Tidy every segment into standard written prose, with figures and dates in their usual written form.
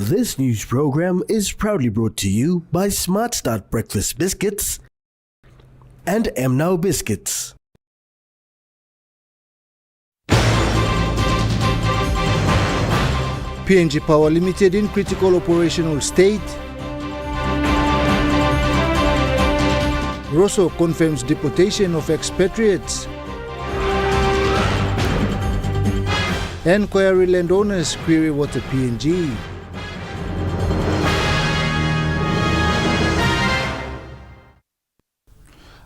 This news program is proudly brought to you by Smart Start Breakfast Biscuits and Now Biscuits. PNG Power Limited in critical operational state. Rosso confirms deportation of expatriates. And Koyari landowners query water PNG.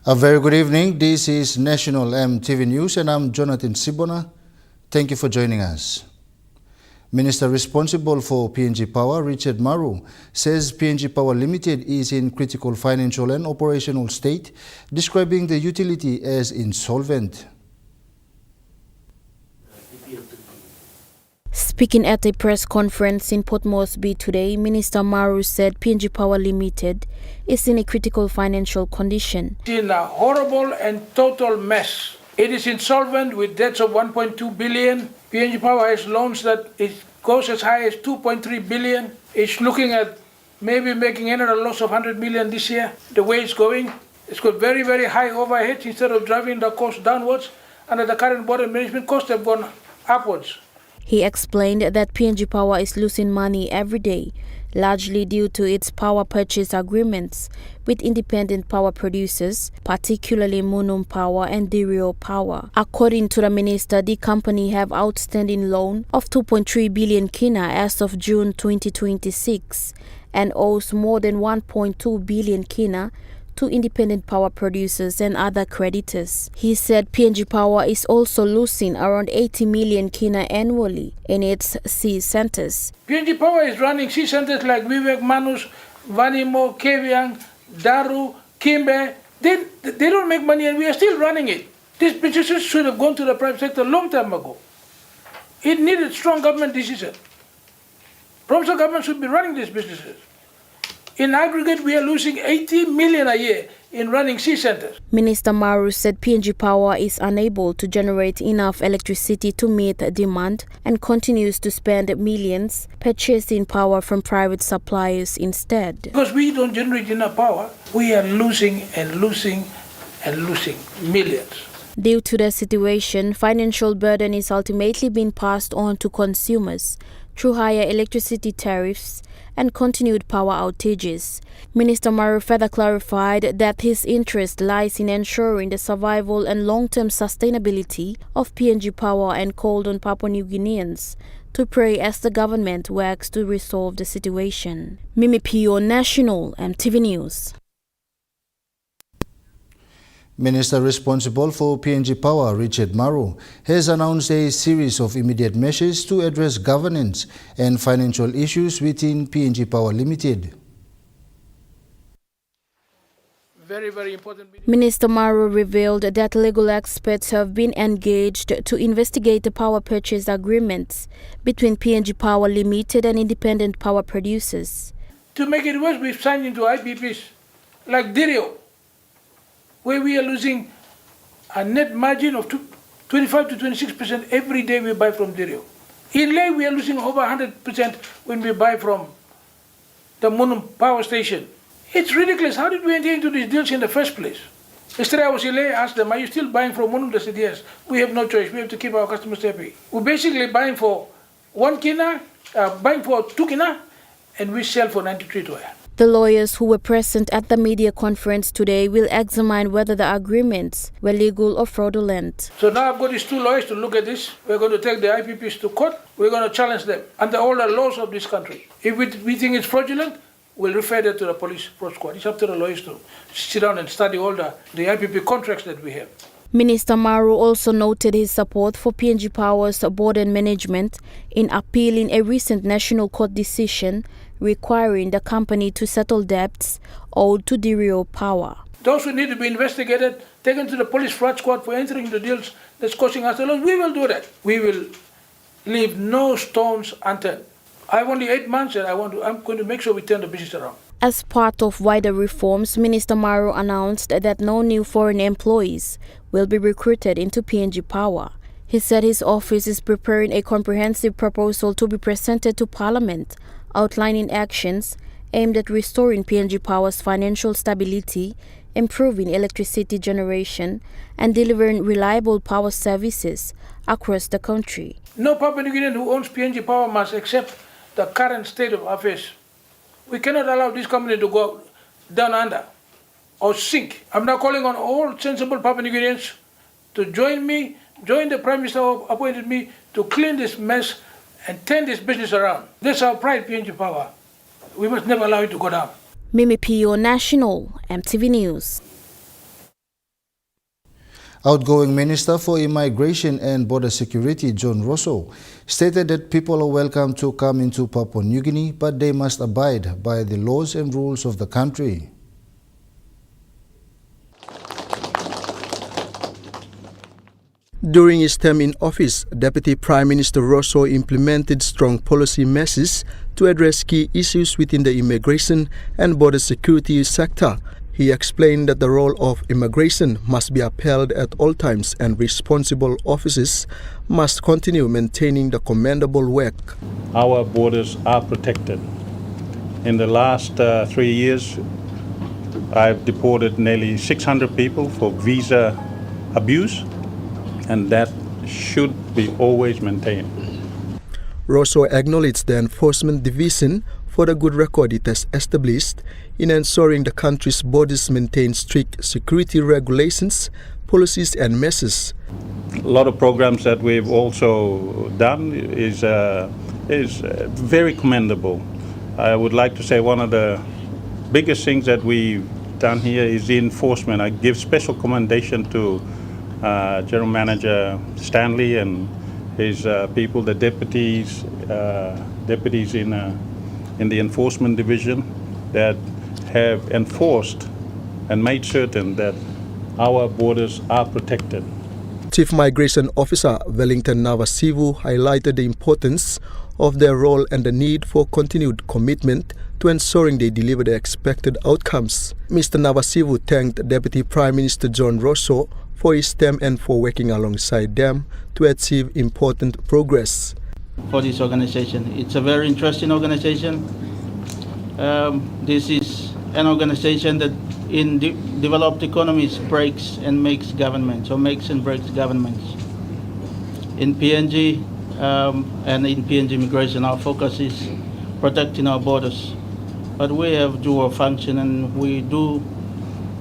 A very good evening. This is National EMTV News and I'm Jonathan Sibona. Thank you for joining us. Minister responsible for PNG Power, Richard Maru, says PNG Power Limited is in critical financial and operational state, describing the utility as insolvent. Speaking at a press conference in Port Moresby today, Minister Maru said PNG Power Limited is in a critical financial condition. It's in a horrible and total mess. It is insolvent with debts of 1.2 billion. PNG Power has loans that it goes as high as 2.3 billion. It's looking at maybe making another loss of 100 million this year. The way it's going, it's got very, very high overheads instead of driving the cost downwards. Under the current board of management, costs have gone upwards. He explained that PNG Power is losing money every day, largely due to its power purchase agreements with independent power producers, particularly Munum Power and Dirio Power. According to the minister, the company have outstanding loan of 2.3 billion kina as of June 2026 and owes more than 1.2 billion kina to independent power producers and other creditors. He said PNG Power is also losing around 80 million kina annually in its sea centers. PNG Power is running sea centers like Vivek Manus, Vanimo, Keviang, Daru, Kimbe. They don't make money and we are still running it. These businesses should have gone to the private sector a long time ago. It needed strong government decision. Provincial government should be running these businesses. In aggregate, we are losing 80 million a year in running sea centers. Minister Maru said PNG Power is unable to generate enough electricity to meet demand and continues to spend millions purchasing power from private suppliers instead. Because we don't generate enough power, we are losing and losing and losing millions. Due to the situation, financial burden is ultimately being passed on to consumers through higher electricity tariffs and continued power outages. Minister Maru further clarified that his interest lies in ensuring the survival and long-term sustainability of PNG Power and called on Papua New Guineans to pray as the government works to resolve the situation. Mimi Pio, National EMTV News. Minister responsible for PNG Power, Richard Maru, has announced a series of immediate measures to address governance and financial issues within PNG Power Limited. Very important. Minister Maru revealed that legal experts have been engaged to investigate the power purchase agreements between PNG Power Limited and independent power producers. To make it worse, we've signed into IPPs like Dirio, where we are losing a net margin of 25 to 26% every day we buy from Dirio. In Ley, we are losing over 100% when we buy from the Munum power station. It's ridiculous. How did we enter into these deals in the first place? Yesterday I was in Ley, asked them, are you still buying from Munum? They said, yes. We have no choice. We have to keep our customers happy. We're basically buying for 1 kina, buying for 2 kina, and we sell for 93 toya. The lawyers who were present at the media conference today will examine whether the agreements were legal or fraudulent. So now I've got these 2 lawyers to look at this. We're going to take the IPPs to court. We're going to challenge them under all the laws of this country. If we think it's fraudulent, we'll refer that to the police fraud squad. It's up to the lawyers to sit down and study all the IPP contracts that we have. Minister Maru also noted his support for PNG Power's board and management in appealing a recent national court decision requiring the company to settle debts owed to Dirio Power. Those who need to be investigated, taken to the police fraud squad for entering the deals that's costing us a lot, we will do that. We will leave no stones unturned. I have only 8 months and I'm going to make sure we turn the business around. As part of wider reforms, Minister Maru announced that no new foreign employees will be recruited into PNG Power. He said his office is preparing a comprehensive proposal to be presented to Parliament, outlining actions aimed at restoring PNG Power's financial stability, improving electricity generation, and delivering reliable power services across the country. No Papua New Guinean who owns PNG Power must accept the current state of affairs. We cannot allow this company to go down under or sink. I'm now calling on all sensible Papua New Guineans to join me, join the Prime Minister who appointed me to clean this mess and turn this business around. This is our pride, PNG Power. We must never allow it to go down. Mimi Pio, National, MTV News. Outgoing Minister for Immigration and Border Security, John Rosso, stated that people are welcome to come into Papua New Guinea, but they must abide by the laws and rules of the country. During his term in office, Deputy Prime Minister Rosso implemented strong policy measures to address key issues within the immigration and border security sector. He explained that the role of immigration must be upheld at all times and responsible officers must continue maintaining the commendable work. Our borders are protected. In the last 3 years, I've deported nearly 600 people for visa abuse, and that should be always maintained. Rosso acknowledged the Enforcement Division for the good record it has established in ensuring the country's borders maintain strict security regulations, policies and measures. A lot of programs that we've also done is very commendable. I would like to say one of the biggest things that we've done here is the enforcement. I give special commendation to General Manager Stanley and his people, the deputies in the Enforcement Division that have enforced and made certain that our borders are protected. Chief Migration Officer Wellington Navasivu highlighted the importance of their role and the need for continued commitment to ensuring they deliver the expected outcomes. Mr. Navasivu thanked Deputy Prime Minister John Rosso for his term and for working alongside them to achieve important progress. For this organization, it's a very interesting organization. This is an organization that in developed economies breaks and makes governments, or makes and breaks governments. In PNG and in PNG immigration, our focus is protecting our borders. But we have dual function and we do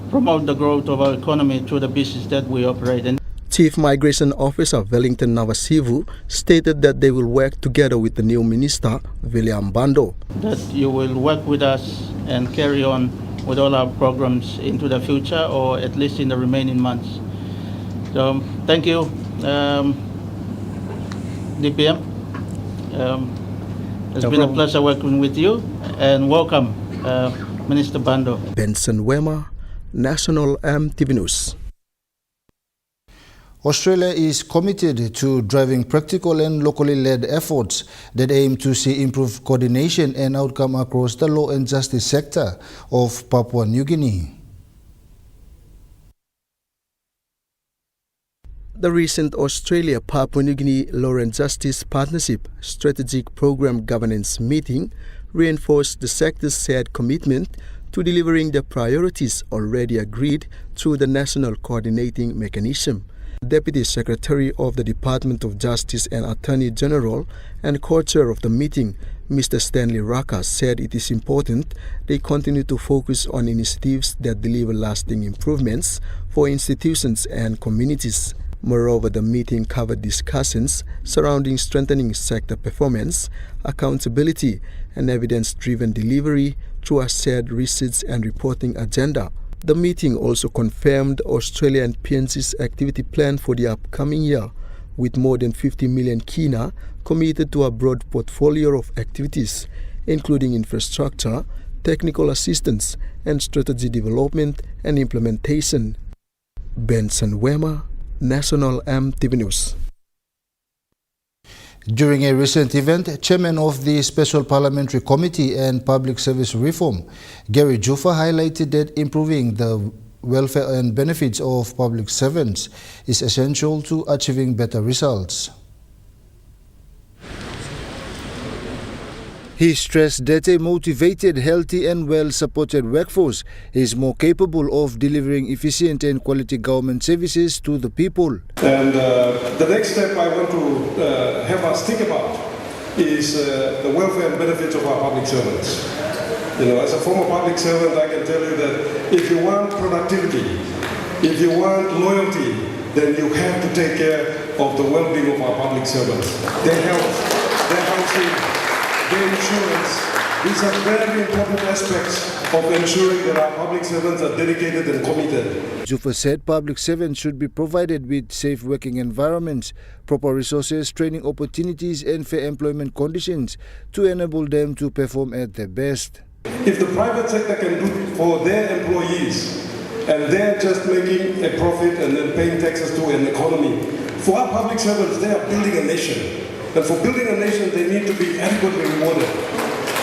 promote the growth of our economy through the business that we operate in. Chief Migration Officer Wellington Navasivu stated that they will work together with the new minister, William Bando. That you will work with us and carry on with all our programs into the future, or at least in the remaining months. So thank you, DPM. It's been a pleasure working with you, and welcome, Minister Bando. Benson Wema, National MTV News. Australia is committed to driving practical and locally led efforts that aim to see improved coordination and outcome across the law and justice sector of Papua New Guinea. The recent Australia-Papua New Guinea Law and Justice Partnership Strategic Program Governance meeting reinforced the sector's shared commitment to delivering the priorities already agreed through the National Coordinating Mechanism. Deputy Secretary of the Department of Justice and Attorney General and co-chair of the meeting, Mr. Stanley Raka, said it is important they continue to focus on initiatives that deliver lasting improvements for institutions and communities. Moreover, the meeting covered discussions surrounding strengthening sector performance, accountability, and evidence-driven delivery through a shared research and reporting agenda. The meeting also confirmed Australia and PNG's activity plan for the upcoming year, with more than 50 million kina committed to a broad portfolio of activities, including infrastructure, technical assistance, and strategy development and implementation. Benson Wema, National MTV News. During a recent event, Chairman of the Special Parliamentary Committee and Public Service Reform, Gary Jufa, highlighted that improving the welfare and benefits of public servants is essential to achieving better results. He stressed that a motivated, healthy and well-supported workforce is more capable of delivering efficient and quality government services to the people. And the next step I want to have us think about is the welfare and benefits of our public servants. You know, as a former public servant, I can tell you that if you want productivity, if you want loyalty, then you have to take care of the well-being of our public servants. Their health, their housing, their insurance. These are very important aspects of ensuring that our public servants are dedicated and committed. Zufa said public servants should be provided with safe working environments, proper resources, training opportunities and fair employment conditions to enable them to perform at their best. If the private sector can do it for their employees and they're just making a profit and then paying taxes to an economy, for our public servants, they are building a nation. And for building a nation, they need to be adequately rewarded.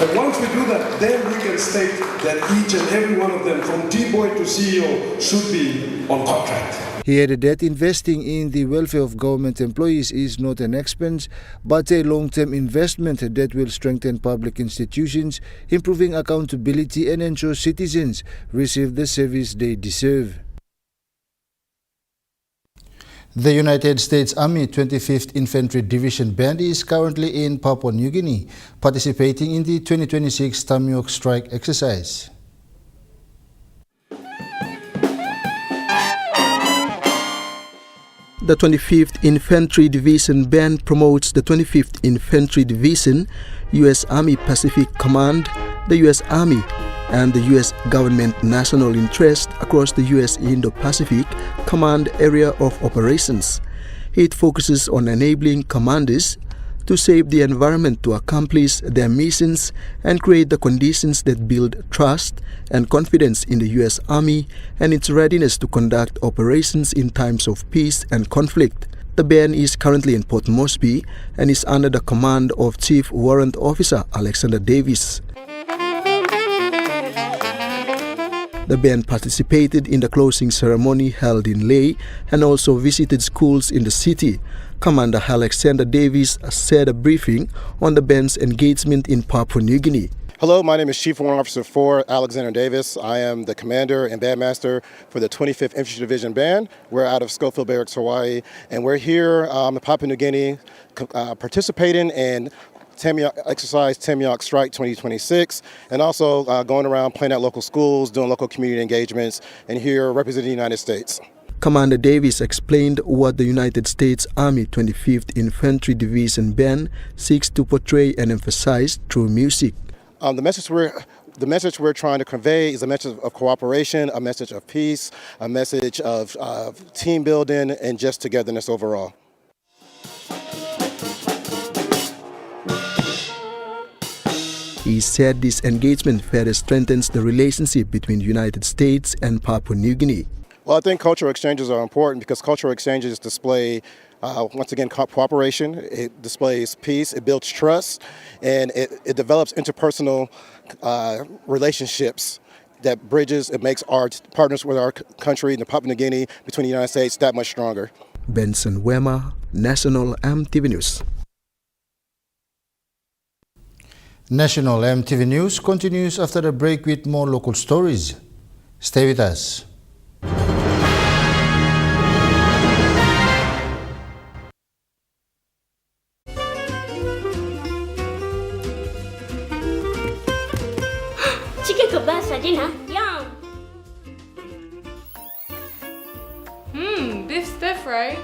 And once we do that, then we can state that each and every one of them, from T-boy to CEO, should be on contract. He added that investing in the welfare of government employees is not an expense, but a long-term investment that will strengthen public institutions, improving accountability and ensure citizens receive the service they deserve. The United States Army 25th Infantry Division Band is currently in Papua New Guinea, participating in the 2026 Tamyok Strike exercise. The 25th Infantry Division Band promotes the 25th Infantry Division, U.S. Army Pacific Command, the U.S. Army, and the U.S. government national interest across the U.S. Indo-Pacific Command area of operations. It focuses on enabling commanders to shape the environment to accomplish their missions and create the conditions that build trust and confidence in the U.S. Army and its readiness to conduct operations in times of peace and conflict. The band is currently in Port Moresby and is under the command of Chief Warrant Officer Alexander Davis. The band participated in the closing ceremony held in Lae and also visited schools in the city. Commander Alexander Davis said a briefing on the band's engagement in Papua New Guinea. Hello, my name is Chief Warrant Officer 4 Alexander Davis. I am the commander and bandmaster for the 25th Infantry Division Band. We're out of Schofield Barracks, Hawaii, and we're here in Papua New Guinea participating in Exercise Tamyok Strike 2026, and also going around playing at local schools, doing local community engagements, and here representing the United States. Commander Davis explained what the United States Army 25th Infantry Division Band seeks to portray and emphasize through music. The message we're trying to convey is a message of cooperation, a message of peace, a message of team building, and just togetherness overall. He said this engagement further strengthens the relationship between the United States and Papua New Guinea. Well, I think cultural exchanges are important because cultural exchanges display, once again, cooperation. It displays peace, it builds trust, and it develops interpersonal relationships that bridges, it makes our partners with our country and Papua New Guinea between the United States that much stronger. Benson Wema, National EMTV News. National EMTV News continues after the break with more local stories. Stay with us. Chicken kebab for dinner. Yum! Beef stir fry.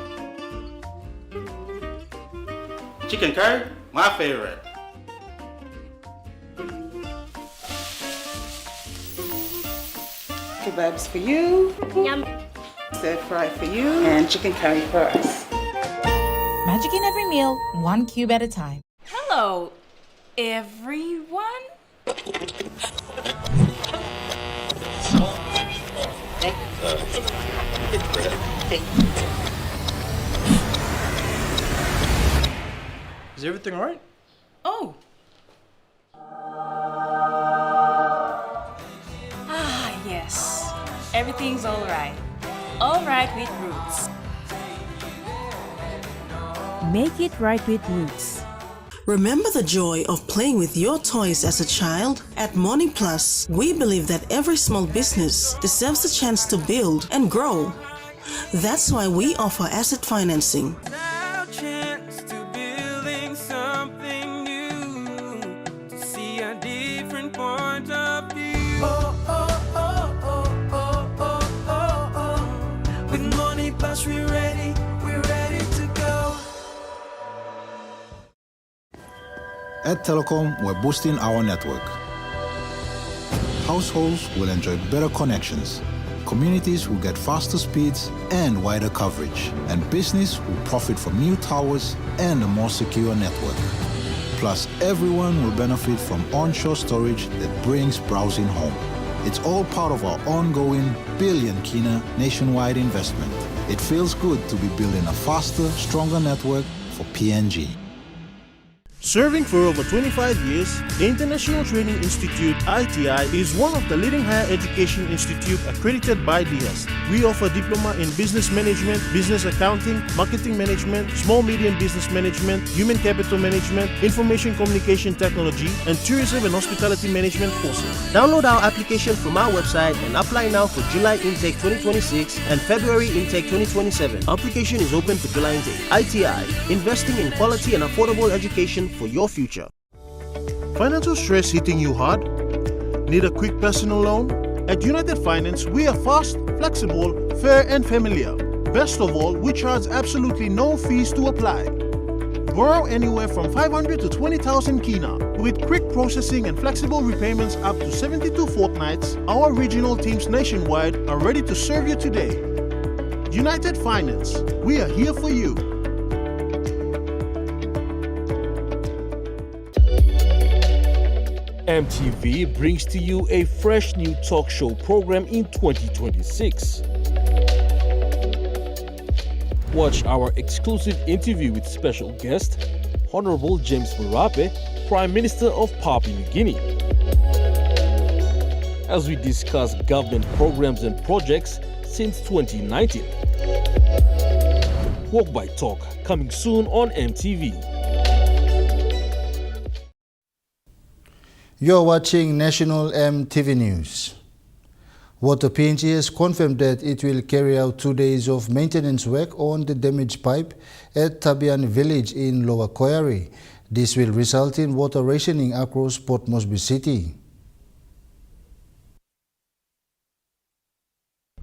Chicken curry, my favorite. Kebabs for you, Yum! stir fry for you, and chicken curry for us. Magic in every meal, one cube at a time. Hello, everyone. Is everything all right? Oh. Yes. Everything's alright. Alright with Roots. Make it right with Roots. Remember the joy of playing with your toys as a child? At Morning Plus, we believe that every small business deserves a chance to build and grow. That's why we offer asset financing. With Morning Plus, we're ready to go. At Telecom, we're boosting our network. Households will enjoy better connections. Communities will get faster speeds and wider coverage. And business will profit from new towers and a more secure network. Plus, everyone will benefit from onshore storage that brings browsing home. It's all part of our ongoing billion kina nationwide investment. It feels good to be building a faster, stronger network for PNG. Serving for over 25 years, the International Training Institute ITI is one of the leading higher education institutes accredited by DS. We offer diploma in business management, business accounting, marketing management, small-medium business management, human capital management, information communication technology, and tourism and hospitality management courses. Download our application from our website and apply now for July intake 2026 and February intake 2027. Application is open for July intake. ITI, investing in quality and affordable education for your future. Financial stress hitting you hard? Need a quick personal loan? At United Finance, we are fast, flexible, fair and familiar. Best of all, we charge absolutely no fees to apply. Borrow anywhere from 500 to 20,000 kina. With quick processing and flexible repayments up to 72 fortnights, our regional teams nationwide are ready to serve you today. United Finance, we are here for you. EMTV brings to you a fresh new talk show program in 2026. Watch our exclusive interview with special guest, Honorable James Marape, Prime Minister of Papua New Guinea, as we discuss government programs and projects since 2019. Walk by Talk, coming soon on EMTV. You're watching National EMTV News. Water PNG has confirmed that it will carry out 2 days of maintenance work on the damaged pipe at Tabiani village in Lower Koyari. This will result in water rationing across Port Moresby City.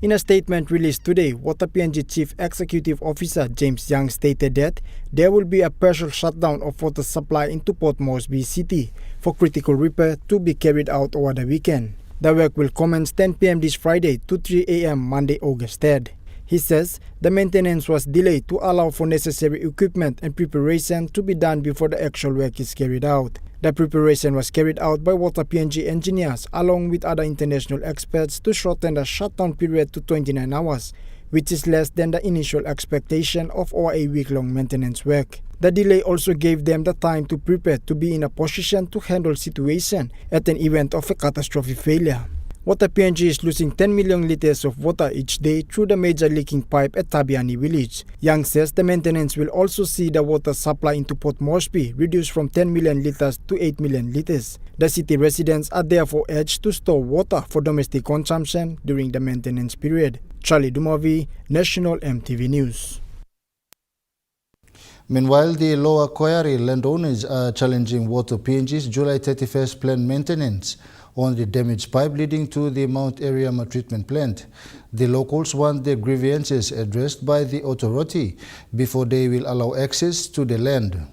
In a statement released today, Water PNG Chief Executive Officer James Young stated that there will be a partial shutdown of water supply into Port Moresby City for critical repair to be carried out over the weekend. The work will commence 10 p.m. this Friday to 3 a.m. Monday, August 3rd. He says the maintenance was delayed to allow for necessary equipment and preparation to be done before the actual work is carried out. The preparation was carried out by Water PNG engineers along with other international experts to shorten the shutdown period to 29 hours, which is less than the initial expectation of over a week-long maintenance work. The delay also gave them the time to prepare to be in a position to handle situation at an event of a catastrophic failure. Water PNG is losing 10 million liters of water each day through the major leaking pipe at Tabiani village. Young says the maintenance will also see the water supply into Port Moresby reduced from 10 million liters to 8 million liters. The city residents are therefore urged to store water for domestic consumption during the maintenance period. Charlie Dumavi, National EMTV News. Meanwhile, the Lower Koyari landowners are challenging Water PNG's July 31st planned maintenance on the damaged pipe leading to the Mount Ariama treatment plant. The locals want their grievances addressed by the authority before they will allow access to the land.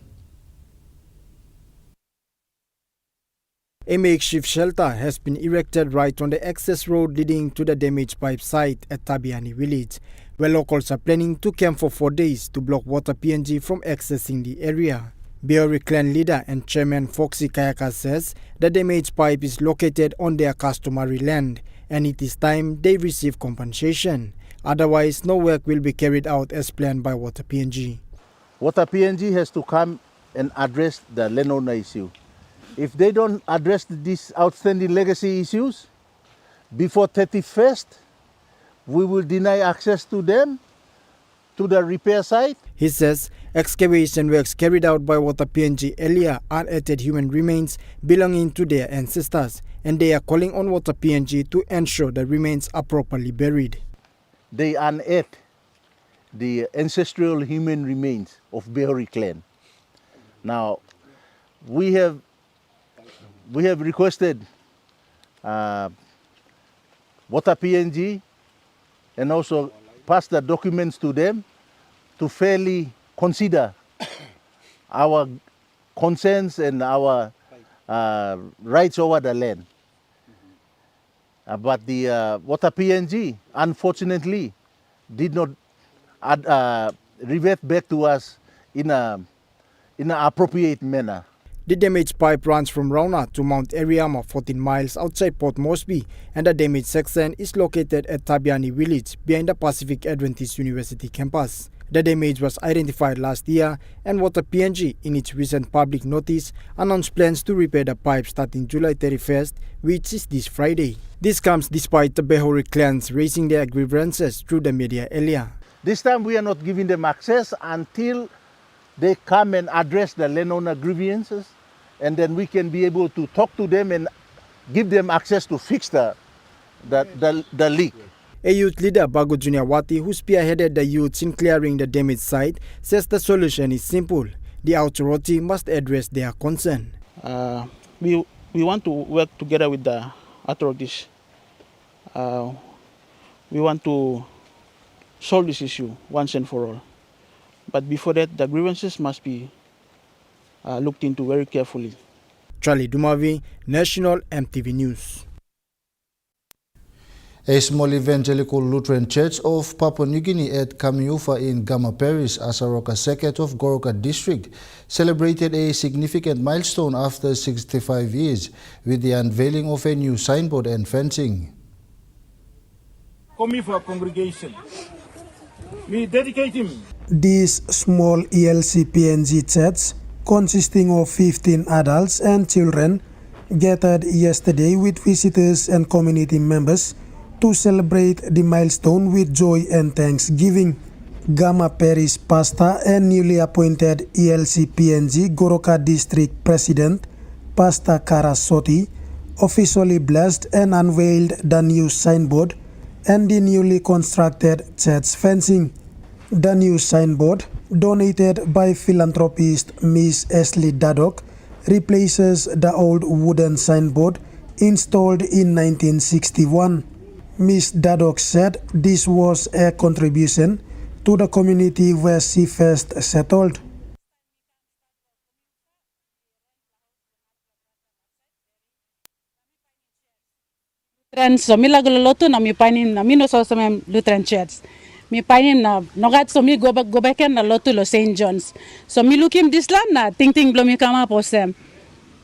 A makeshift shelter has been erected right on the access road leading to the damaged pipe site at Tabiani village, where locals are planning to camp for 4 days to block Water PNG from accessing the area. Biori clan leader and chairman Foxy Kayaka says the damaged pipe is located on their customary land and it is time they receive compensation. Otherwise, no work will be carried out as planned by Water PNG. Water PNG has to come and address the landowner issue. If they don't address these outstanding legacy issues before 31st, we will deny access to them to the repair site. He says excavation works carried out by Water PNG earlier unearthed human remains belonging to their ancestors, and they are calling on Water PNG to ensure the remains are properly buried. They unearthed the ancestral human remains of Behori clan. Now, we have requested Water PNG and also passed the documents to them to fairly consider our concerns and our rights over the land. But the Water PNG, unfortunately, did not revert back to us in an appropriate manner. The damaged pipe runs from Rauna to Mount Eriama, 14 miles outside Port Moresby, and the damaged section is located at Tabiani village behind the Pacific Adventist University campus. The damage was identified last year, and Water PNG, in its recent public notice, announced plans to repair the pipe starting July 31st, which is this Friday. This comes despite the Behori clans raising their grievances through the media earlier. This time we are not giving them access until they come and address the landowner grievances, and then we can be able to talk to them and give them access to fix the leak. A youth leader, Bago Juniawati, who spearheaded the youths in clearing the damaged site, says the solution is simple. The authority must address their concern. We want to work together with the authorities. We want to solve this issue once and for all. But before that, the grievances must be looked into very carefully. Charlie Dumavi, National EMTV News. A small evangelical Lutheran church of Papua New Guinea at Kamiufa in Gama Parish, Asaroka Seket of Goroka District, celebrated a significant milestone after 65 years with the unveiling of a new signboard and fencing. Kamiufa congregation, we dedicate him. This small ELC PNG church, consisting of 15 adults and children, gathered yesterday with visitors and community members to celebrate the milestone with joy and thanksgiving. Gama Parish Pastor and newly appointed ELC PNG Goroka District President, Pastor Karasoti, officially blessed and unveiled the new signboard and the newly constructed church fencing. The new signboard, donated by philanthropist Miss Ashley Daddock, replaces the old wooden signboard installed in 1961. Ms. Daddock said this was a contribution to the community where she first settled. So mi lagoloto na mi panin na mi no so some Lutheran church. Mi panin na nogat so mi go back na lotu lo St. John's. So mi look him this land na ting blo mi kama posem.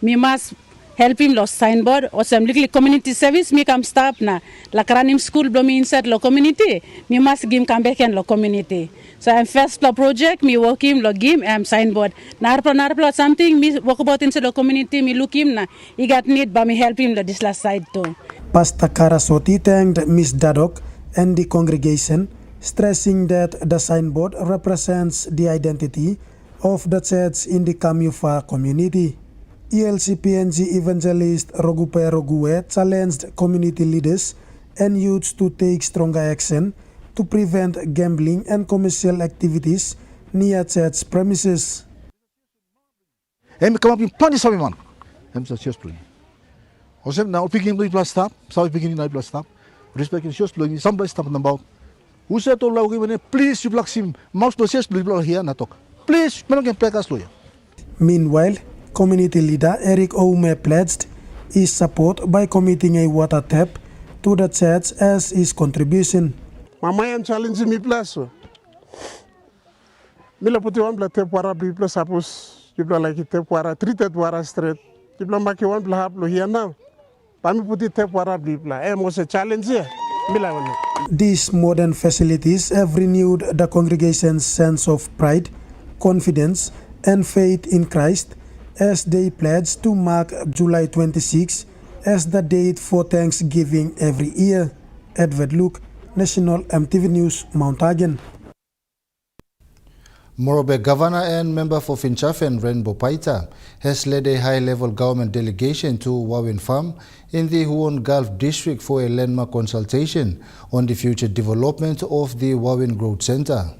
Mi must help him lo signboard or some little community service mi kam stop na la kranim school blo mi inside lo community. Mi must give him come back and lo community. So I'm first lo project mi work him lo give him signboard. Narplo something mi work about inside lo community mi look him na he got need but mi help him lo this last side too. Pastor Karasoti thanked Ms. Daddock and the congregation, stressing that the signboard represents the identity of the church in the Kamiufa community. ELC PNG evangelist Rogupe Rogue challenged community leaders and youths to take stronger action to prevent gambling and commercial activities near church premises. Em come up in plenty of man. Em sa church play. Osem na picking play plus stop, sa picking na plus stop. Respect in church play some by stop about. Who said to law given please you block him mouse to church play here na talk. Please man can practice lawyer. Meanwhile, community leader Eric Oume pledged his support by committing a water tap to the church as his contribution. Mama am challenging me plus. Mila puti one blood tap water be plus suppose people like it tap water treated water straight. People make one blood have here now. Pami puti tap water be plus. I was a challenge here. These modern facilities have renewed the congregation's sense of pride, confidence, and faith in Christ as they pledge to mark July 26 as the date for Thanksgiving every year. Edward Luke, National MTV News, Mount Hagen. Morobe Governor and member for Finchafen, Rainbow Paita, has led a high-level government delegation to Wawin Farm in the Huon Gulf District for a landmark consultation on the future development of the Wawin Growth Center.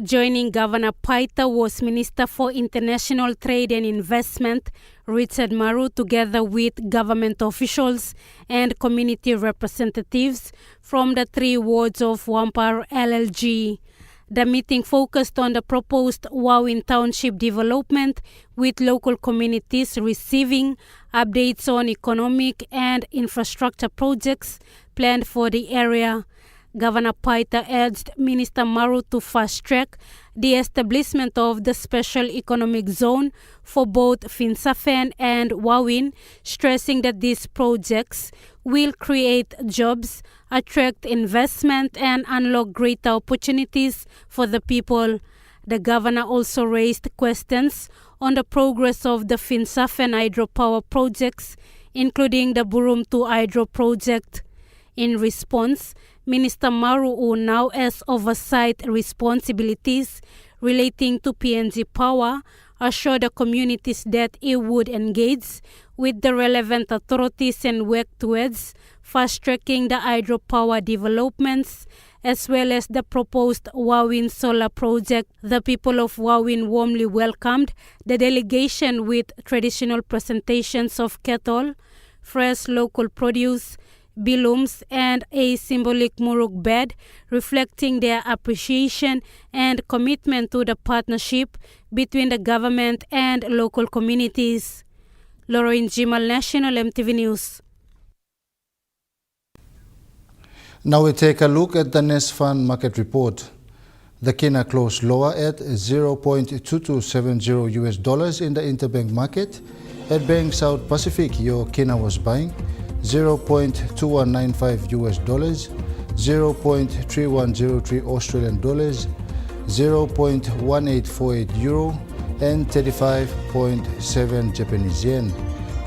Joining Governor Paita was Minister for International Trade and Investment, Richard Maru, together with government officials and community representatives from the 3 wards of Wampar LLG. The meeting focused on the proposed Wawin Township development, with local communities receiving updates on economic and infrastructure projects planned for the area. Governor Paita urged Minister Maru to fast-track the establishment of the Special Economic Zone for both Finsafen and Wawin, stressing that these projects will create jobs, attract investment, and unlock greater opportunities for the people. The governor also raised questions on the progress of the Finsafen hydropower projects, including the Burum 2 hydro project. In response, Minister Maru, who now has oversight responsibilities relating to PNG Power, assured the communities that he would engage with the relevant authorities and work towards fast-tracking the hydropower developments as well as the proposed Wawin solar project. The people of Wawin warmly welcomed the delegation with traditional presentations of cattle, fresh local produce, bilums, and a symbolic muruk bed, reflecting their appreciation and commitment to the partnership between the government and local communities. Lauren Jimal, National MTV News. Now we take a look at the NESFAN market report. The kina closed lower at $0.2270 US in the interbank market. At Bank South Pacific, your kina was buying $0.2195 US, 0.3103 Australian dollars, 0.1848 euro, and 35.7 Japanese yen.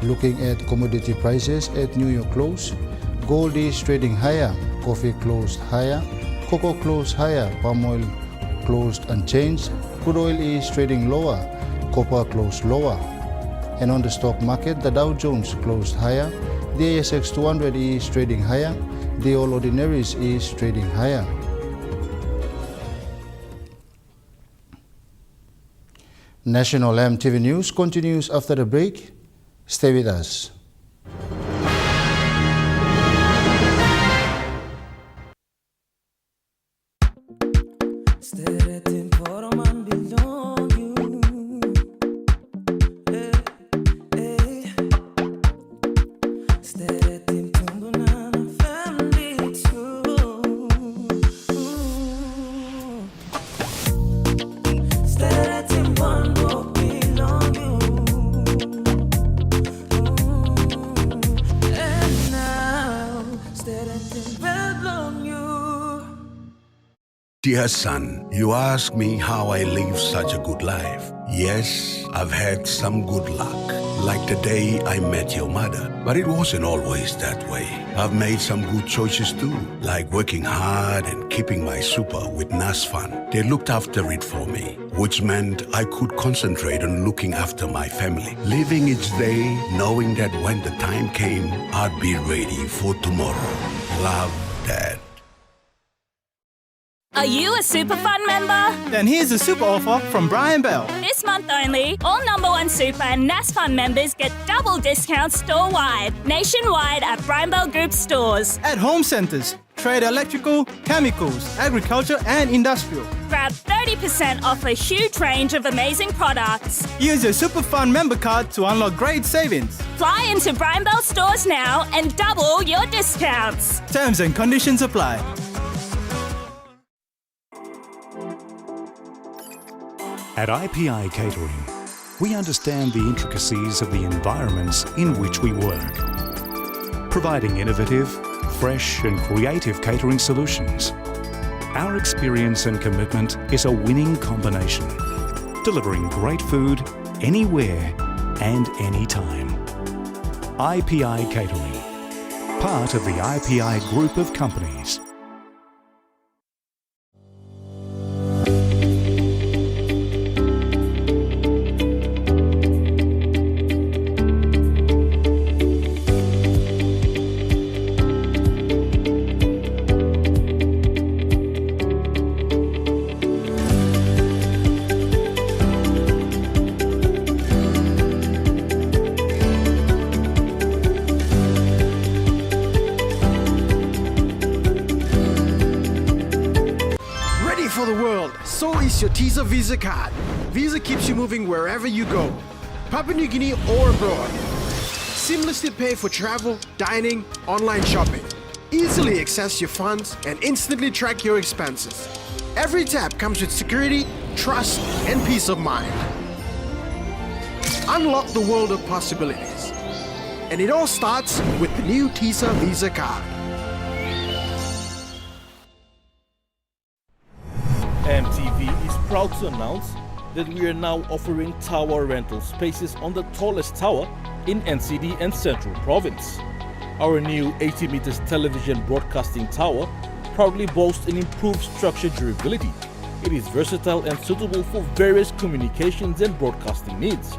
Looking at commodity prices at New York close, gold is trading higher, coffee closed higher, cocoa closed higher, palm oil closed unchanged, crude oil is trading lower, copper closed lower. And on the stock market, the Dow Jones closed higher, the ASX 200 is trading higher, the All Ordinaries is trading higher. National MTV News continues after the break. Stay with us. Dear son, you ask me how I live such a good life. Yes, I've had some good luck, like the day I met your mother. But it wasn't always that way. I've made some good choices too, like working hard and keeping my super with NASFAN. They looked after it for me, which meant I could concentrate on looking after my family, living each day knowing that when the time came, I'd be ready for tomorrow. Love, Dad. Are you a Superfund member? Then here's a super offer from Brian Bell. This month only, all number 1 Super and NASFund members get double discounts store-wide, nationwide at Brian Bell Group stores. At home centres, trade electrical, chemicals, agriculture and industrial. Grab 30% off a huge range of amazing products. Use your Superfund member card to unlock great savings. Fly into Brian Bell stores now and double your discounts. Terms and conditions apply. At IPI Catering, we understand the intricacies of the environments in which we work, providing innovative, fresh and creative catering solutions. Our experience and commitment is a winning combination, delivering great food anywhere and anytime. IPI Catering, part of the IPI group of companies. For the world, so is your TISA Visa card. Visa keeps you moving wherever you go, Papua New Guinea or abroad. Seamlessly pay for travel, dining, online shopping. Easily access your funds and instantly track your expenses. Every tap comes with security, trust, and peace of mind. Unlock the world of possibilities. And it all starts with the new TISA Visa card. EMTV is proud to announce that we are now offering tower rental spaces on the tallest tower in NCD and Central Province. Our new 80 meters television broadcasting tower proudly boasts an improved structure durability. It is versatile and suitable for various communications and broadcasting needs.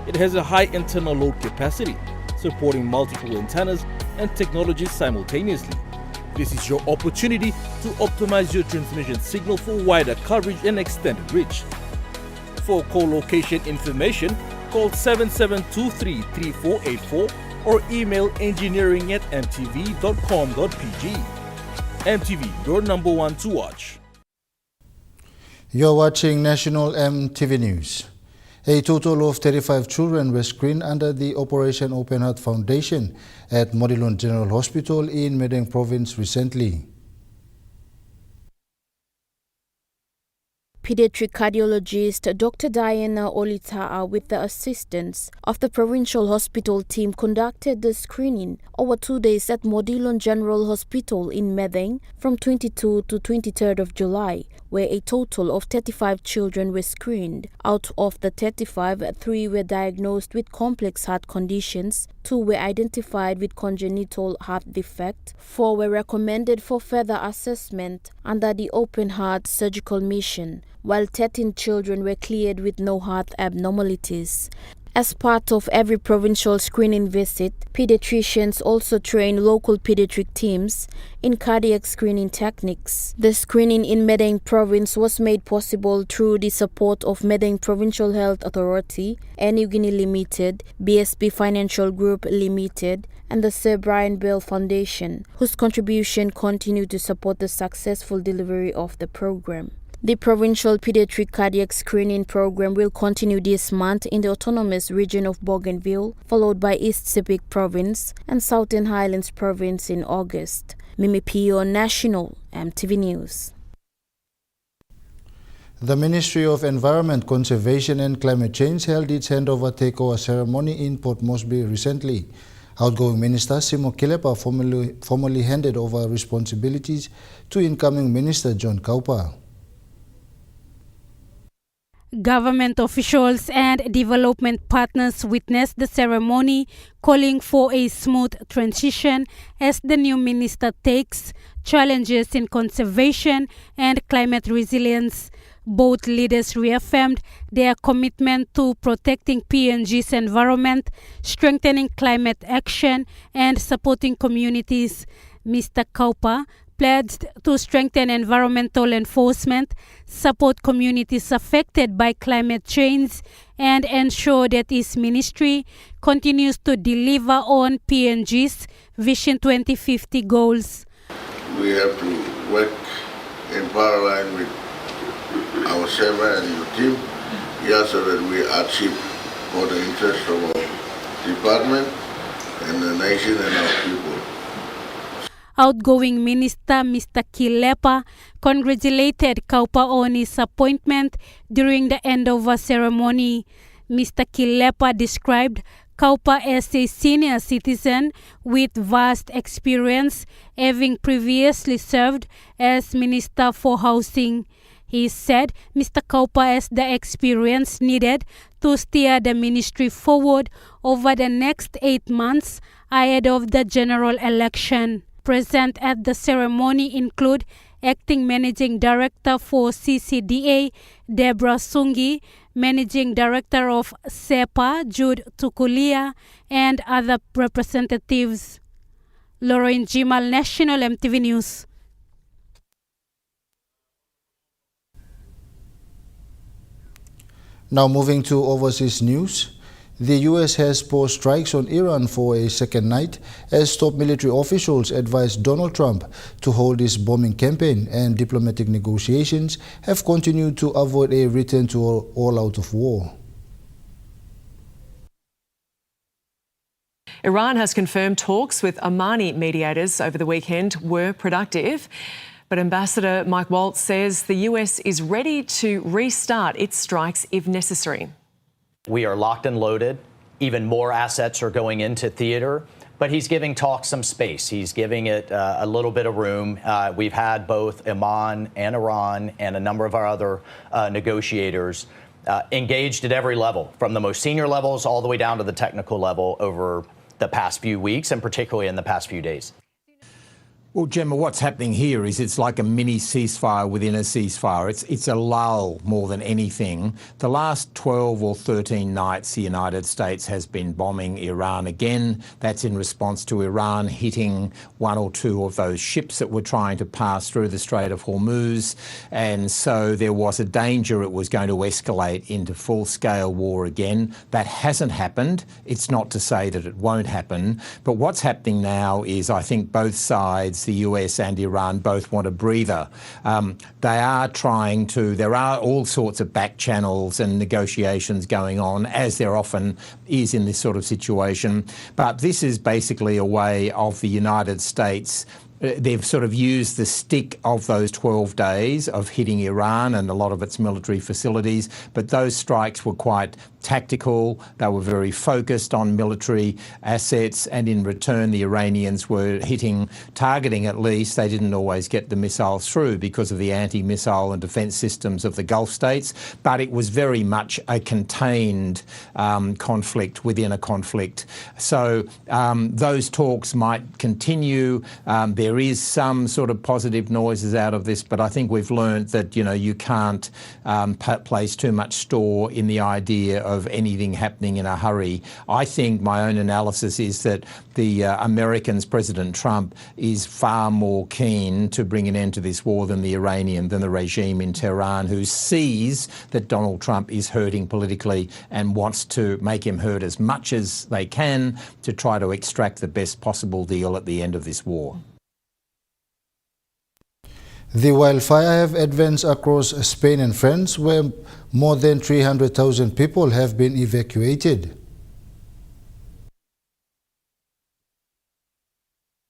It has a high internal load capacity, supporting multiple antennas and technologies simultaneously. This is your opportunity to optimize your transmission signal for wider coverage and extended reach. For co-location information, call 7723-3484 or email engineering@mtv.com.pg. MTV, your number one to watch. You're watching National MTV News. A total of 35 children were screened under the Operation Open Heart Foundation at Modilon General Hospital in Medang Province recently. Pediatric cardiologist Dr. Diana Olita'a, with the assistance of the provincial hospital team, conducted the screening over 2 days at Modilon General Hospital in Medang from 22 to 23rd of July, where a total of 35 children were screened. Out of the 35, 3 were diagnosed with complex heart conditions, 2 were identified with congenital heart defect, 4 were recommended for further assessment under the Open Heart Surgical Mission, while 13 children were cleared with no heart abnormalities. As part of every provincial screening visit, pediatricians also train local pediatric teams in cardiac screening techniques. The screening in Medang Province was made possible through the support of Medang Provincial Health Authority, New Guinea Limited, BSP Financial Group Limited, and the Sir Brian Bell Foundation, whose contribution continued to support the successful delivery of the program. The Provincial Pediatric Cardiac Screening Program will continue this month in the autonomous region of Bougainville, followed by East Sepik Province and Southern Highlands Province in August. Mimi Pio, National MTV News. The Ministry of Environment, Conservation and Climate Change held its handover takeover ceremony in Port Moresby recently. Outgoing Minister Simo Kilepa formally handed over responsibilities to incoming Minister John Kaupa. Government officials and development partners witnessed the ceremony, calling for a smooth transition as the new minister takes challenges in conservation and climate resilience. Both leaders reaffirmed their commitment to protecting PNG's environment, strengthening climate action, and supporting communities. Mr. Kaupa pledged to strengthen environmental enforcement, support communities affected by climate change, and ensure that his ministry continues to deliver on PNG's Vision 2050 goals. We have to work in parallel with our chairman and your team here so that we achieve for the interest of our department and the nation and our people. Outgoing Minister Mr. Kilepa congratulated Kaupa on his appointment during the handover ceremony. Mr. Kilepa described Kaupa as a senior citizen with vast experience, having previously served as Minister for Housing. He said Mr. Kaupa has the experience needed to steer the ministry forward over the next 8 months ahead of the general election. Present at the ceremony include Acting Managing Director for CCDA, Deborah Sungi, Managing Director of SEPA, Jude Tukulia, and other representatives. Lauren Jimal, National EMTV News. Now moving to overseas news. The U.S. has paused strikes on Iran for a second night as top military officials advised Donald Trump to hold his bombing campaign, and diplomatic negotiations have continued to avoid a return to all-out of war. Iran has confirmed talks with Omani mediators over the weekend were productive. But Ambassador Mike Waltz says the US is ready to restart its strikes if necessary. We are locked and loaded. Even more assets are going into theater. But he's giving talks some space. He's giving it a little bit of room. We've had both Oman and Iran and a number of our other negotiators engaged at every level, from the most senior levels all the way down to the technical level over the past few weeks, and particularly in the past few days. Well, Gemma, what's happening here is it's like a mini ceasefire within a ceasefire. It's a lull more than anything. The last 12 or 13 nights, the United States has been bombing Iran again. That's in response to Iran hitting one or two of those ships that were trying to pass through the Strait of Hormuz. And so there was a danger it was going to escalate into full-scale war again. That hasn't happened. It's not to say that it won't happen. But what's happening now is I think both sides, the US and Iran, both want a breather. They are trying to, there are all sorts of back channels and negotiations going on, as there often is in this sort of situation. But this is basically a way of the United States. They've sort of used the stick of those 12 days of hitting Iran and a lot of its military facilities, but those strikes were quite tactical. They were very focused on military assets, and in return the Iranians were targeting at least. They didn't always get the missiles through because of the anti-missile and defence systems of the Gulf states, but it was very much a contained conflict within a conflict. So those talks might continue. There is some sort of positive noises out of this, but I think we've learned that, you can't place too much store in the idea of anything happening in a hurry. I think my own analysis is that the Americans, President Trump, is far more keen to bring an end to this war than the regime in Tehran, who sees that Donald Trump is hurting politically and wants to make him hurt as much as they can to try to extract the best possible deal at the end of this war. The wildfire have advanced across Spain and France, where more than 300,000 people have been evacuated.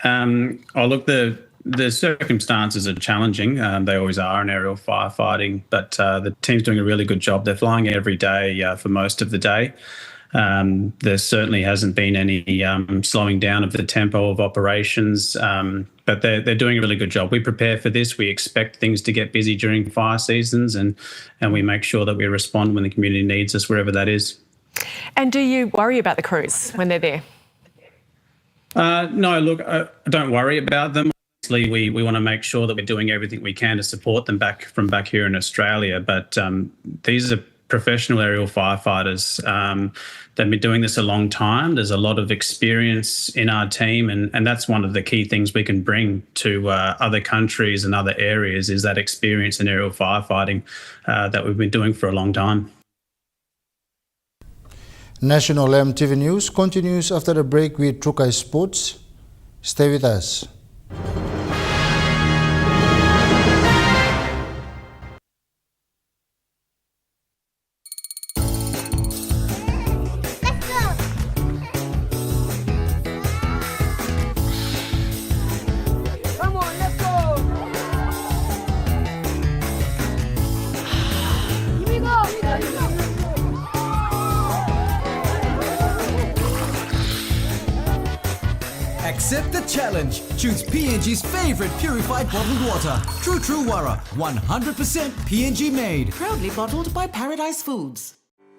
Look, the circumstances are challenging. They always are in aerial firefighting, but the team's doing a really good job. They're flying every day for most of the day. There certainly hasn't been any slowing down of the tempo of operations, but they're doing a really good job. We prepare for this. We expect things to get busy during fire seasons, and we make sure that we respond when the community needs us, wherever that is. And do you worry about the crews when they're there? No, look, I don't worry about them. Obviously, we want to make sure that we're doing everything we can to support them back here in Australia, but these are professional aerial firefighters. They've been doing this a long time. There's a lot of experience in our team, and that's one of the key things we can bring to other countries and other areas, is that experience in aerial firefighting that we've been doing for a long time. National EMTV News continues after the break with Trukai Sports. Stay with us. Accept the challenge. Choose PNG's favorite purified bottled water. True Wara, 100% PNG made. Proudly bottled by Paradise Foods.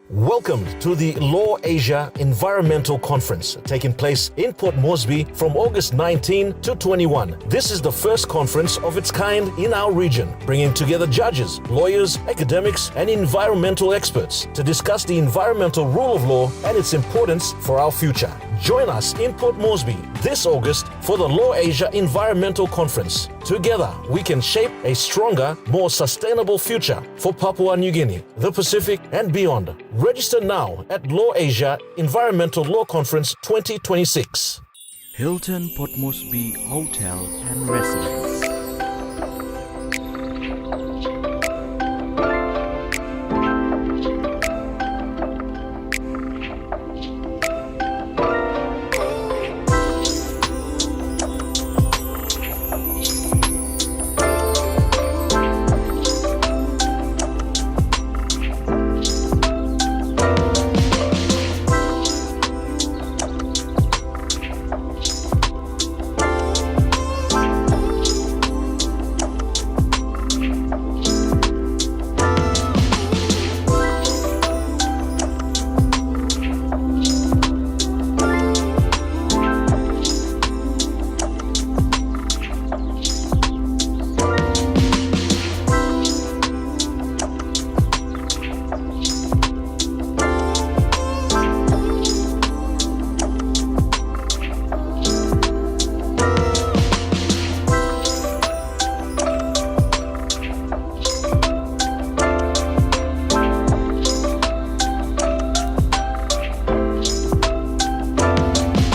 Welcome to the Law Asia Environmental Conference, taking place in Port Moresby from August 19 to 21. This is the first conference of its kind in our region, bringing together judges, lawyers, academics, and environmental experts to discuss the environmental rule of law and its importance for our future. Join us in Port Moresby this August for the Law Asia Environmental Conference. Together, we can shape a stronger, more sustainable future for Papua New Guinea, the Pacific, and beyond. Register now at Law Asia Environmental Law Conference 2026. Hilton Port Moresby Hotel and Residence.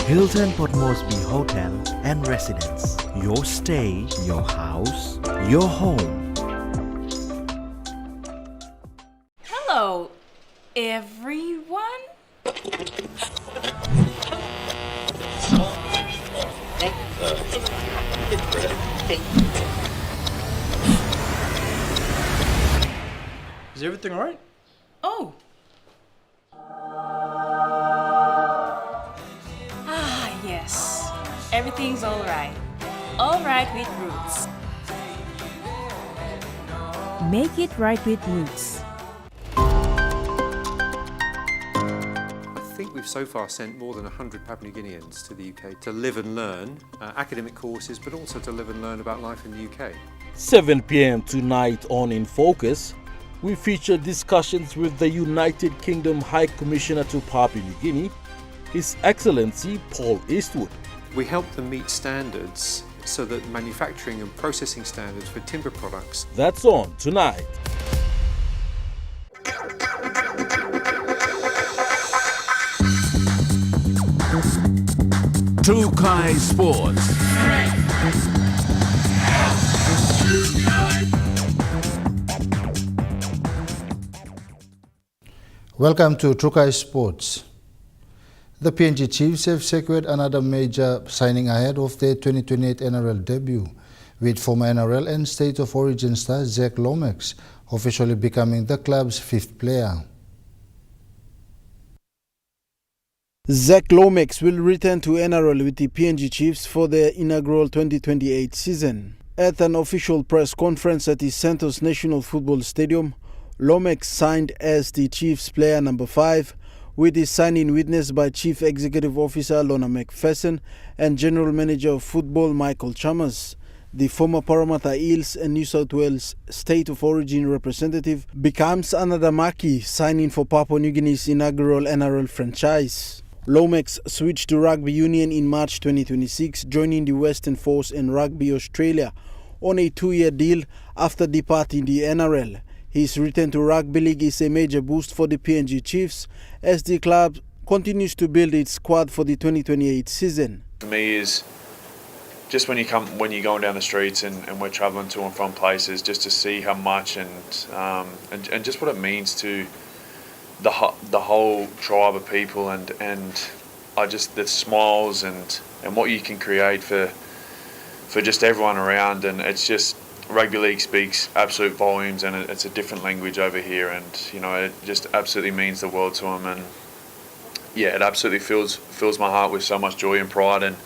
Hilton Port Moresby Hotel and Residence. Your stay, your house, your home. Hello, everyone. Is everything all right? Oh. Yes, everything's all right. All right with Roots. Make it right with Roots. I think we've so far sent more than 100 Papua New Guineans to the UK to live and learn academic courses, but also to live and learn about life in the UK. 7 p.m. tonight on In Focus, we feature discussions with the United Kingdom High Commissioner to Papua New Guinea, His Excellency Paul Eastwood. We help them meet standards so that manufacturing and processing standards for timber products. That's on tonight. Trukai Sports. Welcome to Trukai Sports. The PNG Chiefs have secured another major signing ahead of their 2028 NRL debut, with former NRL and State of Origin star Zach Lomax officially becoming the club's fifth player. Zach Lomax will return to NRL with the PNG Chiefs for their inaugural 2028 season. At an official press conference at the Santos National Football Stadium, Lomax signed as the Chiefs player number 5, with his signing witnessed by Chief Executive Officer Lorna McPherson and General Manager of Football Michael Chalmers. The former Parramatta Eels and New South Wales State of Origin representative becomes another marquee signing for Papua New Guinea's inaugural NRL franchise. Lomax switched to Rugby Union in March 2026, joining the Western Force and Rugby Australia on a 2-year deal after departing the NRL. His return to Rugby League is a major boost for the PNG Chiefs as the club continues to build its squad for the 2028 season. For me is just when you're going down the streets and we're travelling to and from places, just to see how much and just what it means to the whole tribe of people and I just the smiles and what you can create for just everyone around, and it's just rugby league speaks absolute volumes, and it's a different language over here, and it just absolutely means the world to them, and yeah, it absolutely fills my heart with so much joy and pride and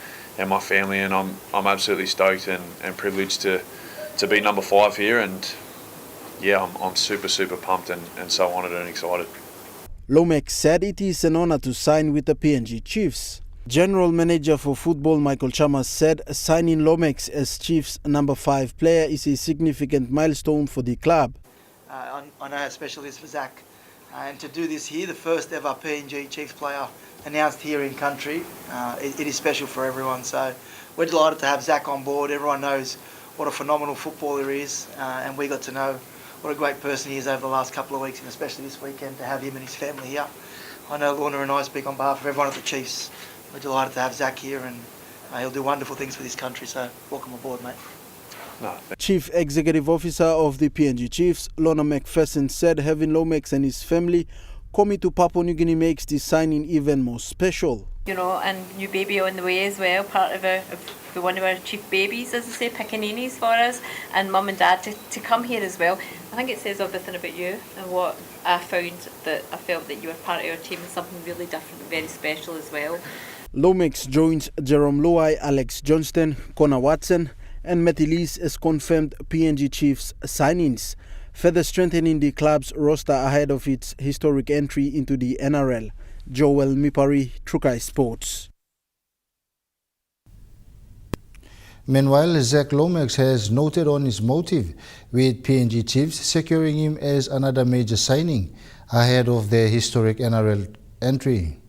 my family, and I'm absolutely stoked and privileged to be number 5 here, and yeah, I'm super pumped and so honoured and excited. Lomax said it is an honor to sign with the PNG Chiefs. General Manager for Football Michael Chalmers said signing Lomax as Chiefs' number 5 player is a significant milestone for the club. I know how special it is for Zach. And to do this here, the first ever PNG Chiefs player announced here in country, it is special for everyone. So we're delighted to have Zach on board. Everyone knows what a phenomenal footballer he is, and we got to know what a great person he is over the last couple of weeks, and especially this weekend to have him and his family here. I know Lorna and I speak on behalf of everyone at the Chiefs. We're delighted to have Zach here, and he'll do wonderful things for this country, so welcome aboard, mate. Chief Executive Officer of the PNG Chiefs, Lorna McPherson, said having Lomax and his family coming to Papua New Guinea makes this signing even more special. You know, and new baby on the way as well, part of one of our chief babies, as I say, pickaninnies for us, and mum and dad to come here as well. I think it says everything about you and what I found, that I felt that you were part of our team, and something really different and very special as well. Lomax joins Jerome Luai, Alex Johnston, Connor Watson and Matty Lees as confirmed PNG Chiefs signings, further strengthening the club's roster ahead of its historic entry into the NRL. Joel Mipari, Trukai Sports. Meanwhile, Zach Lomax has noted on his motive with PNG Chiefs securing him as another major signing ahead of their historic NRL entry.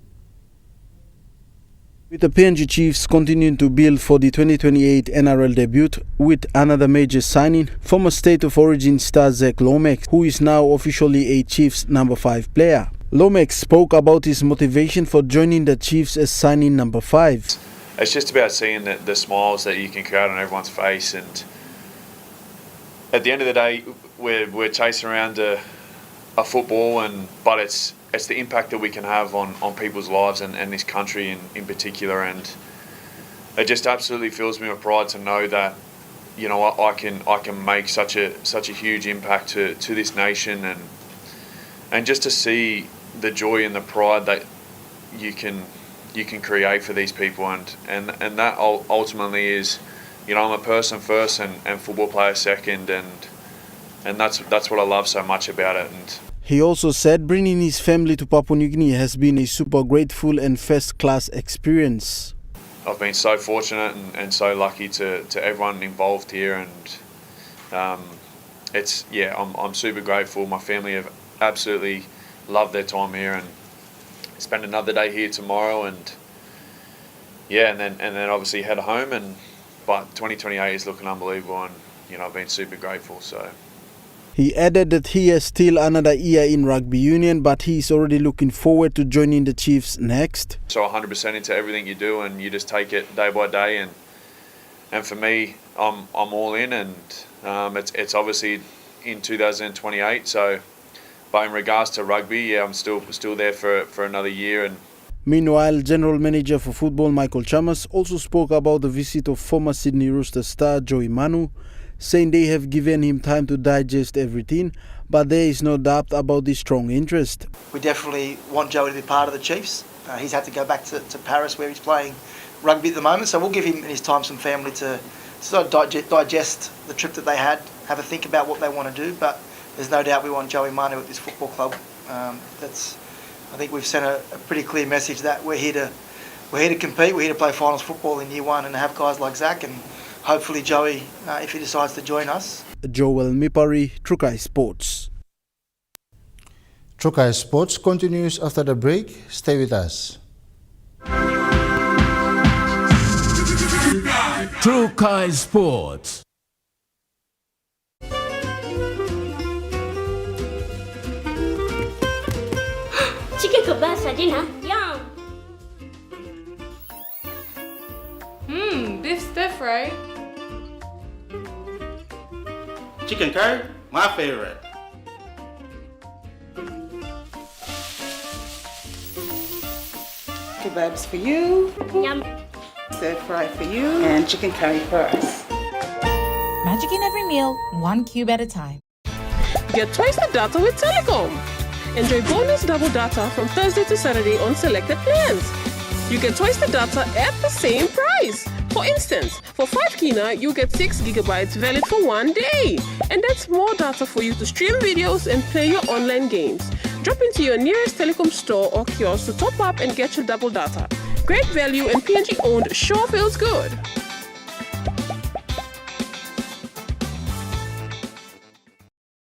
With the PNG Chiefs continuing to build for the 2028 NRL debut with another major signing, former State of Origin star Zach Lomax, who is now officially a Chiefs number 5 player. Lomax spoke about his motivation for joining the Chiefs as signing number 5. It's just about seeing the smiles that you can create on everyone's face, and at the end of the day, we're chasing around a football, but it's the impact that we can have on people's lives and this country in particular, and it just absolutely fills me with pride to know that, you know, I can make such a huge impact to this nation, and just to see the joy and the pride that you can create for these people, and that ultimately is, you know, I'm a person first and football player second, and that's what I love so much about it. And he also said bringing his family to Papua New Guinea has been a super grateful and first-class experience. I've been so fortunate and so lucky to everyone involved here, and I'm super grateful. My family have absolutely loved their time here, and spend another day here tomorrow, and then obviously head home, but 2028 is looking unbelievable, and you know, I've been super grateful. So he added that he has still another year in rugby union, but he is already looking forward to joining the Chiefs next. So 100% into everything you do, and you just take it day by day, and for me, I'm all in, and it's obviously in 2028. So, but in regards to rugby, I'm still there for another year. And meanwhile, General Manager for Football Michael Chalmers also spoke about the visit of former Sydney Roosters star Joey Manu, saying they have given him time to digest everything, but there is no doubt about the strong interest. We definitely want Joey to be part of the Chiefs. He's had to go back to Paris where he's playing rugby at the moment, so we'll give him and his time some family to sort of digest the trip that they had, have a think about what they want to do, but there's no doubt we want Joey Manu at this football club. I think we've sent a pretty clear message that we're here to compete, we're here to play finals football in year one, and have guys like Zach, and hopefully Joey, if he decides to join us. Joel Mipari, Trukai Sports. Trukai Sports continues after the break. Stay with us. Trukai Sports. Chicken kebab for dinner. Yum. Beef stir fry. Chicken curry, my favorite. Kebabs for you. Yum. Stir fry for you. And chicken curry for us. Magic in every meal, one cube at a time. Get twice the data with Telecom. Enjoy bonus double data from Thursday to Saturday on selected plans. You get twice the data at the same price. For instance, for 5 kina, you get 6 gigabytes valid for 1 day. And that's more data for you to stream videos and play your online games. Drop into your nearest telecom store or kiosk to top up and get your double data. Great value and PNG owned sure feels good.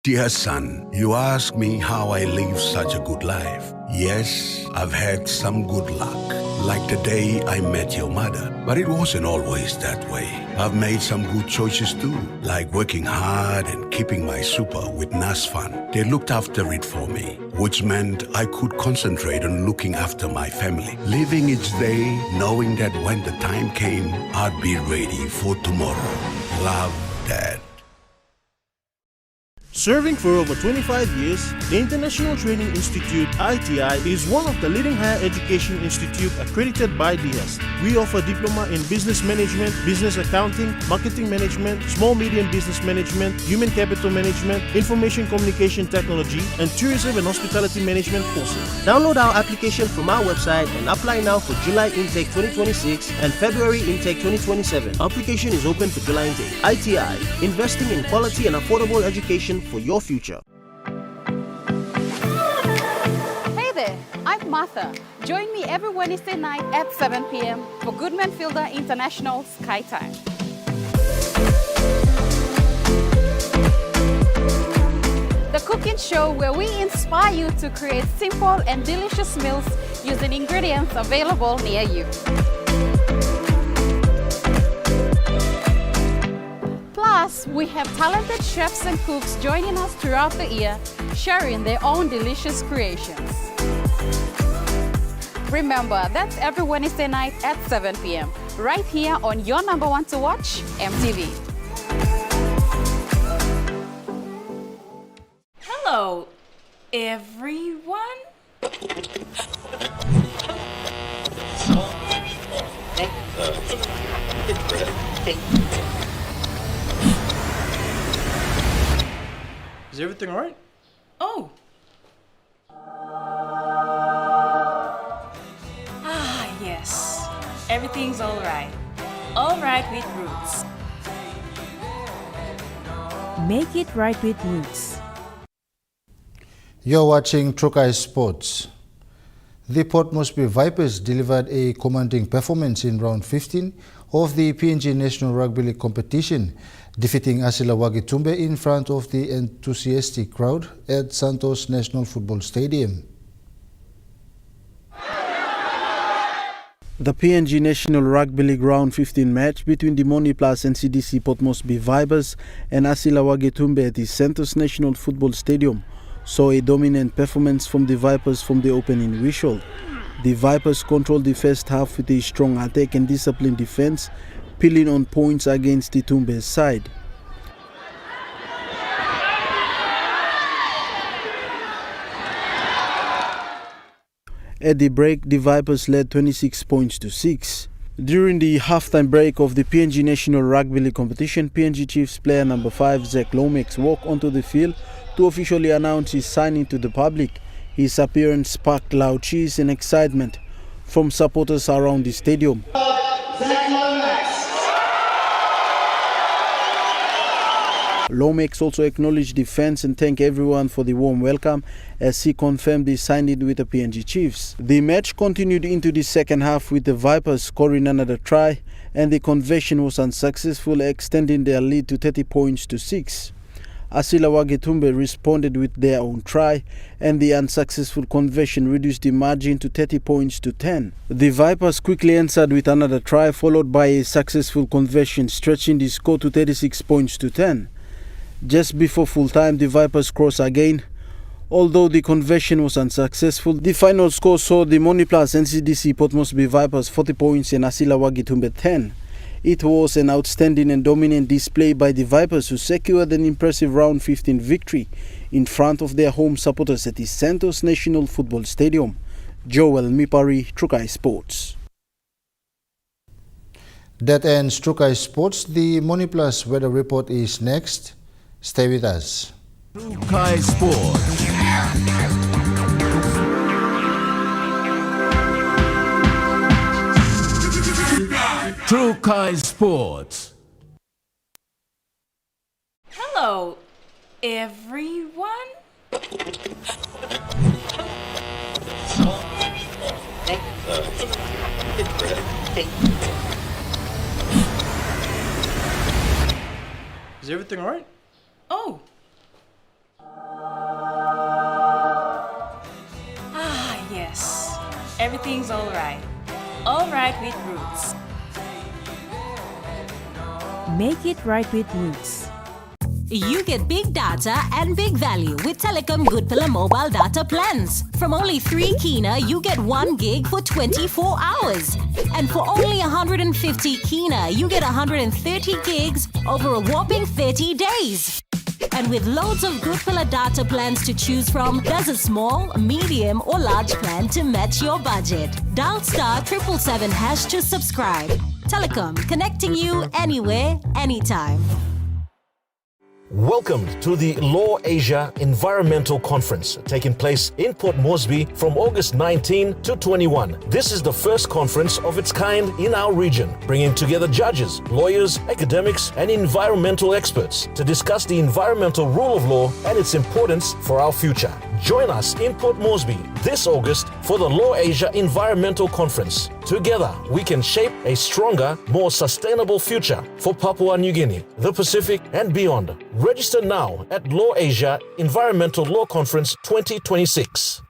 Dear son, you ask me how I live such a good life. Yes, I've had some good luck, like the day I met your mother. But it wasn't always that way. I've made some good choices too, like working hard and keeping my super with NASFAN. They looked after it for me, which meant I could concentrate on looking after my family. Living each day, knowing that when the time came, I'd be ready for tomorrow. Love, Dad. Serving for over 25 years, the International Training Institute ITI is one of the leading higher education institutes accredited by DIAS. We offer diploma in business management, business accounting, marketing management, small medium business management, human capital management, information communication technology, and tourism and hospitality management courses. Download our application from our website and apply now for July intake 2026 and February intake 2027. Application is open for July intake. ITI, investing in quality and affordable education for your future. Hey there, I'm Martha. Join me every Wednesday night at 7 p.m. for Goodman Fielder International Sky Time. The cooking show where we inspire you to create simple and delicious meals using ingredients available near you. Plus, we have talented chefs and cooks joining us throughout the year, sharing their own delicious creations. Remember, that's every Wednesday night at 7 p.m. right here on your number one to watch, MTV. Hello, everyone. Is everything all right? Oh. Ah, yes. Everything's all right. All right with Roots. Make it right with Roots. You're watching Trukai Sports. The Port Moresby Vipers delivered a commanding performance in round 15 of the PNG National Rugby League competition, defeating Asila Wagitumbe in front of the enthusiastic crowd at Santos National Football Stadium. The PNG National Rugby League Round 15 match between the Moni Plus NCDC Port Moresby Vipers and Asila Wagitumbe at the Santos National Football Stadium saw a dominant performance from the Vipers from the opening whistle. The Vipers controlled the first half with a strong attack and disciplined defense, piling on points against the Tumbe's side. At the break, the Vipers led 26 points to 6. During the halftime break of the PNG National Rugby League competition, PNG Chiefs player number 5, Zach Lomax, walked onto the field to officially announce his signing to the public. His appearance sparked loud cheers and excitement from supporters around the stadium. Lomax also acknowledged the fans and thanked everyone for the warm welcome as he confirmed he signed it with the PNG Chiefs. The match continued into the second half with the Vipers scoring another try, and the conversion was unsuccessful, extending their lead to 30 points to 6. Asila Wagitumbe responded with their own try, and the unsuccessful conversion reduced the margin to 30 points to 10. The Vipers quickly answered with another try, followed by a successful conversion, stretching the score to 36 points to 10. Just before full time, the Vipers crossed again. Although the conversion was unsuccessful, the final score saw the Moni Plus NCDC Port Moresby Vipers 40 points and Asila Wagitumbe 10. It was an outstanding and dominant display by the Vipers, who secured an impressive round 15 victory in front of their home supporters at the Santos National Football Stadium. Joel Mipari, Trukai Sports. That ends Trukai Sports. The Moni Plus weather report is next. Stay with us. Trukai Sports. Trukai Sports. Hello, everyone. Is everything alright? Oh. Ah, yes. Everything's alright. Alright with Roots. Make it right with Roots. You get big data and big value with Telecom Goodpillar mobile data plans. From only 3 kina, you get 1 gig for 24 hours. And for only 150 kina, you get 130 gigs over a whopping 30 days. And with loads of Goodpillar data plans to choose from, there's a small, medium or large plan to match your budget. Dial *777# to subscribe. Telecom, connecting you anywhere, anytime. Welcome to the Law Asia Environmental Conference, taking place in Port Moresby from August 19 to 21. This is the first conference of its kind in our region, bringing together judges, lawyers, academics, and environmental experts to discuss the environmental rule of law and its importance for our future. Join us in Port Moresby this August for the Law Asia Environmental Conference. Together, we can shape a stronger, more sustainable future for Papua New Guinea, the Pacific, and beyond. Register now at Law Asia Environmental Law Conference 2026.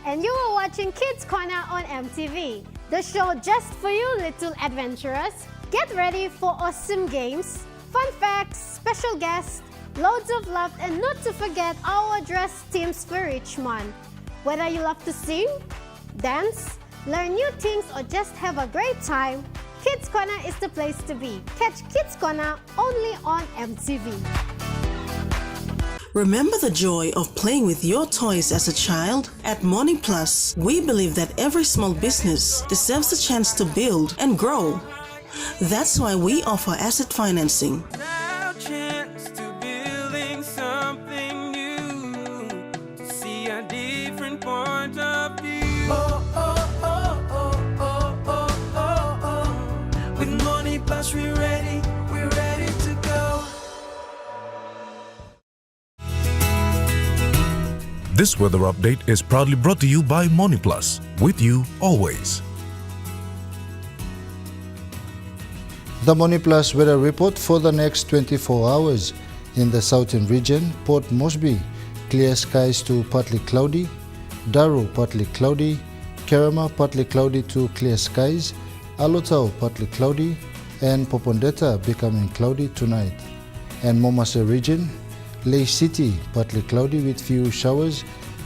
And you are watching Kids Corner on MTV, the show just for you little adventurers. Get ready for awesome games, fun facts, special guests, loads of love, and not to forget our dress themes for each month. Whether you love to sing, dance, learn new things, or just have a great time, Kids Corner is the place to be. Catch Kids Corner only on MTV. Remember the joy of playing with your toys as a child? At Money Plus, we believe that every small business deserves a chance to build and grow. That's why we offer asset financing. With Money Plus, we're ready to go. This weather update is proudly brought to you by Money Plus, with you always. The Money Plus weather report for the next 24 hours. In the southern region, Port Moresby, clear skies to partly cloudy, Daru partly cloudy, Kerama partly cloudy to clear skies, Alotau partly cloudy, and Popondetta becoming cloudy tonight. And Momase region, Lei City partly cloudy with few showers,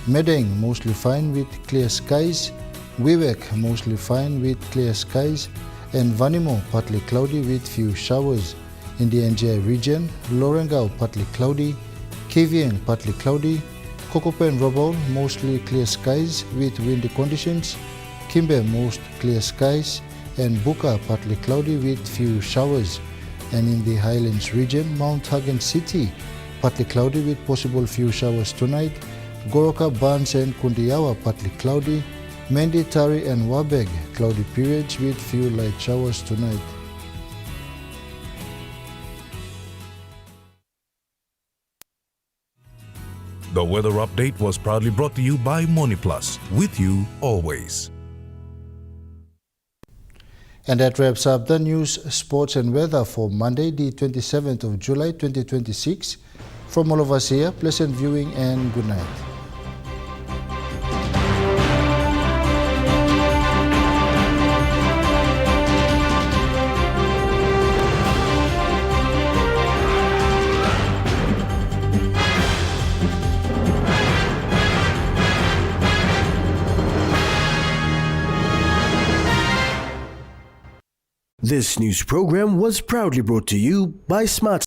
Medeng mostly fine with clear skies, Wewak mostly fine with clear skies, and Vanimo partly cloudy with few showers. In the NGI region, Lorengau partly cloudy, Kavieng partly cloudy, Kokopen Robol mostly clear skies with windy conditions, Kimbe most clear skies, and Buka partly cloudy with few showers. And in the Highlands region, Mount Hagen City partly cloudy with possible few showers tonight, Goroka, Barnes and Kundiawa partly cloudy, Mendi, Tari and Wabeg cloudy periods with few light showers tonight. The weather update was proudly brought to you by Money Plus, with you always. And that wraps up the news, sports and weather for Monday, the 27th of July 2026. From all of us here, pleasant viewing and good night. This news program was proudly brought to you by Smart